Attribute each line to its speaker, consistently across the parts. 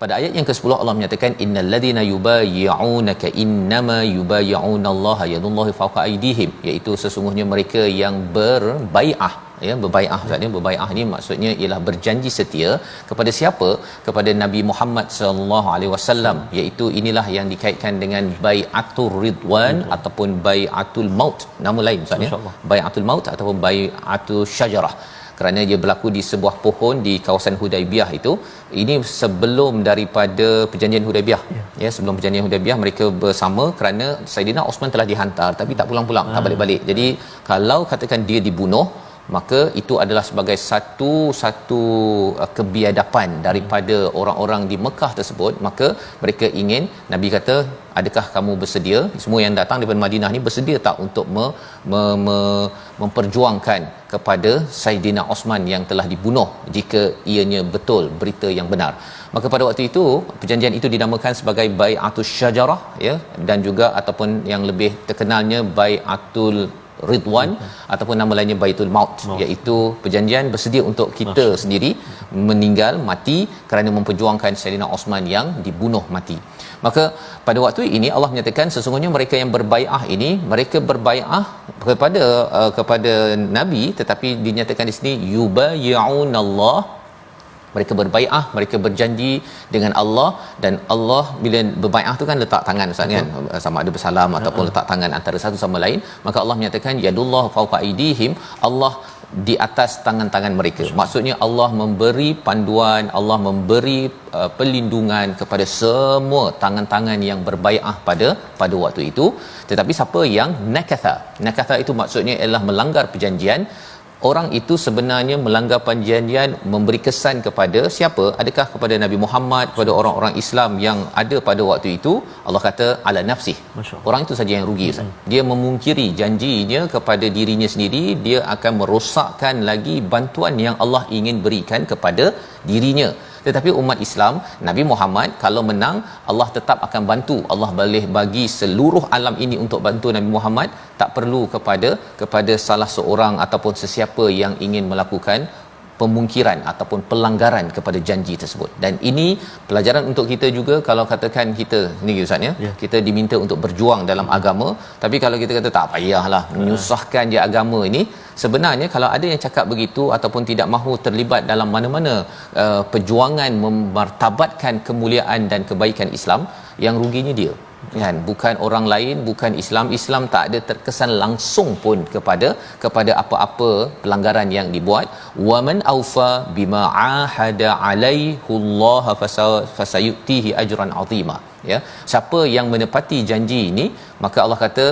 Speaker 1: Pada ayat yang ke-10 Allah menyatakan innal ladzina yubayyi'unaka innama yubayyi'unallaha yadullahi fawqa aydihim, iaitu sesungguhnya mereka yang berbai'ah, ya, berbai'ah maksudnya berbai'ah ni maksudnya ialah berjanji setia kepada siapa? Kepada Nabi Muhammad sallallahu alaihi wasallam, iaitu inilah yang dikaitkan dengan bai'atul ridwan ataupun bai'atul maut, nama lain maksudnya bai'atul maut ataupun bai'atul syajarah, kerana dia berlaku di sebuah pohon di kawasan Hudaibiyah itu. Ini sebelum daripada perjanjian Hudaibiyah, ya, sebelum perjanjian Hudaibiyah mereka bersama kerana Saidina Osman telah dihantar tapi tak pulang-pulang, tak balik-balik. Jadi kalau katakan dia dibunuh, maka itu adalah sebagai satu kebiadapan daripada orang-orang di Mekah tersebut. Maka mereka ingin, Nabi kata, adakah kamu bersedia, semua yang datang daripada Madinah ni bersedia tak untuk memperjuangkan kepada Saidina Osman yang telah dibunuh jika ianya betul berita yang benar. Maka pada waktu itu perjanjian itu dinamakan sebagai bai'atul syajarah, ya, dan juga ataupun yang lebih terkenalnya bai'atul Ridwan ataupun nama lainnya Baitul Maut, iaitu perjanjian bersedia untuk kita sendiri meninggal mati kerana memperjuangkan Saidina Osman yang dibunuh mati. Maka pada waktu ini Allah menyatakan sesungguhnya mereka yang berbai'ah ini, mereka berbai'ah kepada Nabi, tetapi dinyatakan di sini yubayyi'unallah, mereka berbai'ah, mereka berjanji dengan Allah. Dan Allah bila berbai'ah tu kan letak tangan Ustaz kan, sama ada bersalam ataupun letak tangan antara satu sama lain. Maka Allah menyatakan yadullah fawqa aydihim, Allah di atas tangan-tangan mereka. Maksudnya Allah memberi panduan, Allah memberi perlindungan kepada semua tangan-tangan yang berbai'ah pada waktu itu. Tetapi siapa yang nakatha itu maksudnya ialah melanggar perjanjian. Orang itu sebenarnya melanggar perjanjian, memberi kesan kepada siapa? Adakah kepada Nabi Muhammad, kepada orang-orang Islam yang ada pada waktu itu? Allah kata ala nafsih. Orang itu saja yang rugi Ustaz. Dia memungkiri janjinya kepada dirinya sendiri, dia akan merosakkan lagi bantuan yang Allah ingin berikan kepada dirinya. Tetapi umat Islam, Nabi Muhammad kalau menang, Allah tetap akan bantu. Allah boleh bagi seluruh alam ini untuk bantu Nabi Muhammad, tak perlu kepada salah seorang ataupun sesiapa yang ingin melakukan pemungkiran ataupun pelanggaran kepada janji tersebut. Dan ini pelajaran untuk kita juga. Kalau katakan kita sendiri Ustaz ya, kita diminta untuk berjuang dalam agama, tapi kalau kita kata tak payahlah menyusahkan je agama ini, sebenarnya kalau ada yang cakap begitu ataupun tidak mahu terlibat dalam mana-mana perjuangan memartabatkan kemuliaan dan kebaikan Islam, yang ruginya dia kan, bukan orang lain, bukan Islam tak ada terkesan langsung pun kepada apa-apa pelanggaran yang dibuat. Wa man aufa bima ahada alaihullah fasayutihi ajran azima, ya, siapa yang menepati janji ini, maka Allah kata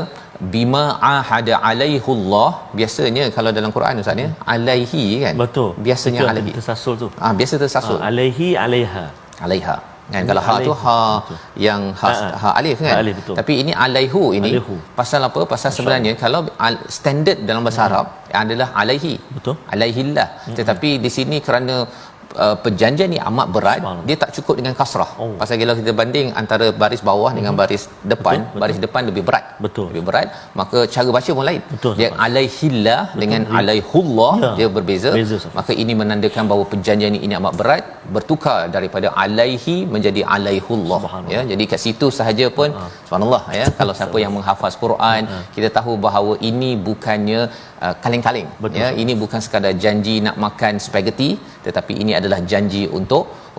Speaker 1: bima ahada alaihullah. Biasanya kalau dalam Quran Ustaz ya, alaihi kan,
Speaker 2: betul,
Speaker 1: biasanya
Speaker 2: betul,
Speaker 1: alaihi
Speaker 2: tersasul tu,
Speaker 1: biasa tersasul
Speaker 2: alaihi alaiha
Speaker 1: kan. Kalau ha tu ha yang ha alif kan,
Speaker 2: alif,
Speaker 1: tapi ini alaihu ini alaihu. Pasal apa? Pasal sebenarnya kalau standard dalam bahasa Arab adalah alaihi, betul, alaihillah. Tetapi di sini kerana perjanjian ni amat berat, dia tak cukup dengan kasrah. Pasal kalau kita banding antara baris bawah dengan baris depan, baris depan lebih berat, lebih berat, maka cara baca pun lain. Dia alaihillah dengan alaihullah, dia berbeza. Maka ini menandakan bahawa perjanjian ini amat berat, bertukar daripada alaihi menjadi alaihullah, ya. Jadi kat situ sahaja pun subhanallah, ya, kalau siapa yang menghafaz Quran, kita tahu bahawa ini bukannya kaleng-kaleng, ya, ini bukan sekadar janji nak makan spaghetti, tetapi ini adalah janji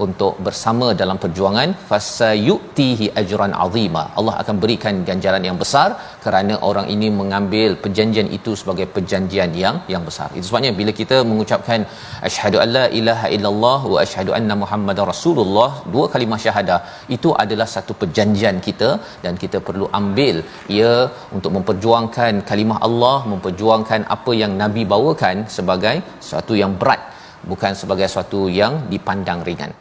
Speaker 1: untuk bersama dalam perjuangan. Fasayutihi ajran azima, Allah akan berikan ganjaran yang besar kerana orang ini mengambil perjanjian itu sebagai perjanjian yang besar. Itu sebabnya bila kita mengucapkan asyhadu alla ilaha illallah wa asyhadu anna muhammadar rasulullah, dua kalimah syahadah, itu adalah satu perjanjian kita, dan kita perlu ambil ia untuk memperjuangkan kalimah Allah, memperjuangkan apa yang Nabi bawakan sebagai sesuatu yang berat, bukan sebagai sesuatu yang dipandang ringan.